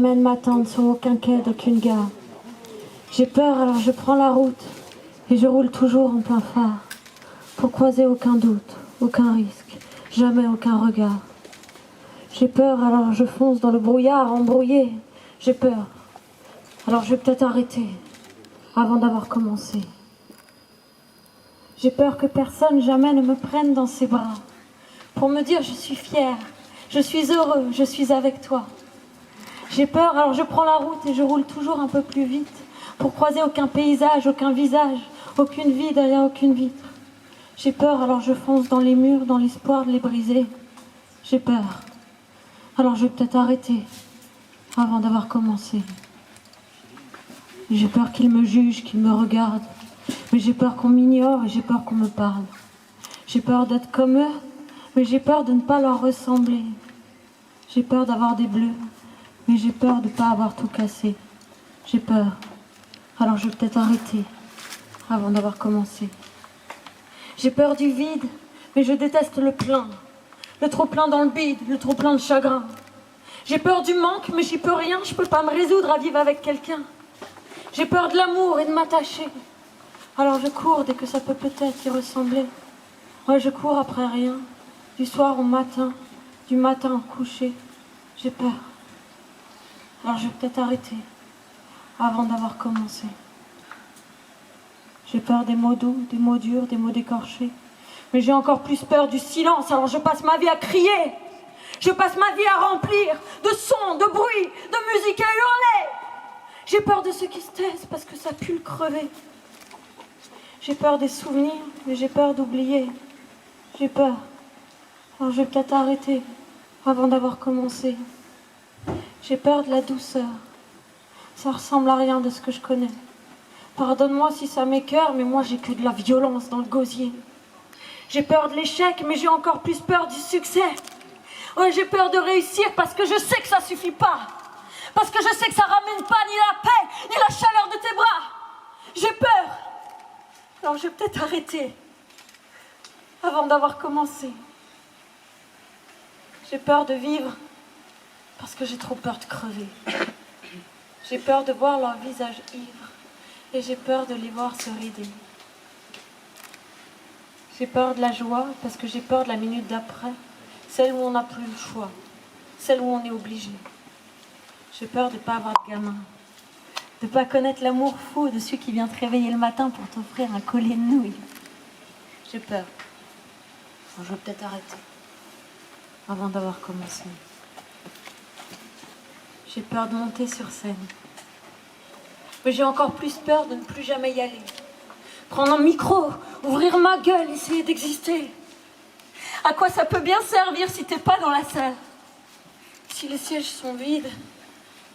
jamais ne m'attendre sur aucun quai d'aucune gare. J'ai peur, alors je prends la route et je roule toujours en plein phare pour croiser aucun doute, aucun risque, jamais aucun regard. J'ai peur, alors je fonce dans le brouillard embrouillé. J'ai peur, alors je vais peut-être arrêter avant d'avoir commencé. J'ai peur que personne jamais ne me prenne dans ses bras pour me dire je suis fière, je suis heureux, je suis avec toi. J'ai peur, alors je prends la route et je roule toujours un peu plus vite pour croiser aucun paysage, aucun visage, aucune vie derrière aucune vitre. J'ai peur, alors je fonce dans les murs dans l'espoir de les briser. J'ai peur, alors je vais peut-être arrêter avant d'avoir commencé. J'ai peur qu'ils me jugent, qu'ils me regardent, mais j'ai peur qu'on m'ignore et j'ai peur qu'on me parle. J'ai peur d'être comme eux, mais j'ai peur de ne pas leur ressembler. J'ai peur d'avoir des bleus, mais j'ai peur de ne pas avoir tout cassé. J'ai peur, alors je vais peut-être arrêter avant d'avoir commencé. J'ai peur du vide, mais je déteste le plein. Le trop plein dans le bide, le trop plein de chagrin. J'ai peur du manque, mais j'y peux rien, je peux pas me résoudre à vivre avec quelqu'un. J'ai peur de l'amour et de m'attacher. Alors je cours dès que ça peut peut-être y ressembler. Ouais, je cours après rien, du soir au matin, du matin au coucher. J'ai peur. Alors je vais peut-être arrêter avant d'avoir commencé. J'ai peur des mots doux, des mots durs, des mots décorchés. Mais j'ai encore plus peur du silence, alors je passe ma vie à crier. Je passe ma vie à remplir de sons, de bruit, de musique à hurler. J'ai peur de ceux qui se taisent parce que ça pue le crever. J'ai peur des souvenirs, mais j'ai peur d'oublier. J'ai peur. Alors je vais peut-être arrêter avant d'avoir commencé. J'ai peur de la douceur. Ça ressemble à rien de ce que je connais. Pardonne-moi si ça m'écœure, mais moi j'ai que de la violence dans le gosier. J'ai peur de l'échec, mais j'ai encore plus peur du succès. Ouais, j'ai peur de réussir parce que je sais que ça suffit pas. Parce que je sais que ça ramène pas ni la paix, ni la chaleur de tes bras. J'ai peur. Alors je vais peut-être arrêter avant d'avoir commencé. J'ai peur de vivre parce que j'ai trop peur de crever. J'ai peur de voir leur visage ivre et j'ai peur de les voir se rider. J'ai peur de la joie parce que j'ai peur de la minute d'après, celle où on n'a plus le choix, celle où on est obligé. J'ai peur de ne pas avoir de gamin, de ne pas connaître l'amour fou de celui qui vient te réveiller le matin pour t'offrir un collier de nouilles. J'ai peur. Je vais peut-être arrêter avant d'avoir commencé. J'ai peur de monter sur scène. Mais j'ai encore plus peur de ne plus jamais y aller. Prendre un micro, ouvrir ma gueule, essayer d'exister. À quoi ça peut bien servir si t'es pas dans la salle? Si les sièges sont vides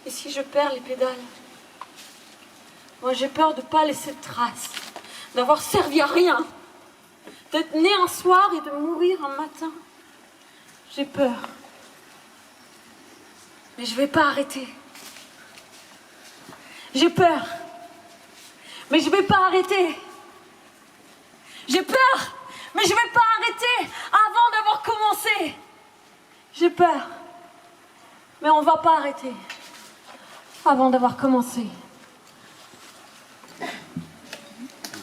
et si je perds les pédales. Moi j'ai peur de pas laisser de traces, d'avoir servi à rien, d'être né un soir et de mourir un matin. J'ai peur. Mais je vais pas arrêter. J'ai peur. Mais je vais pas arrêter. J'ai peur. Mais je vais pas arrêter avant d'avoir commencé. J'ai peur. Mais on va pas arrêter avant d'avoir commencé.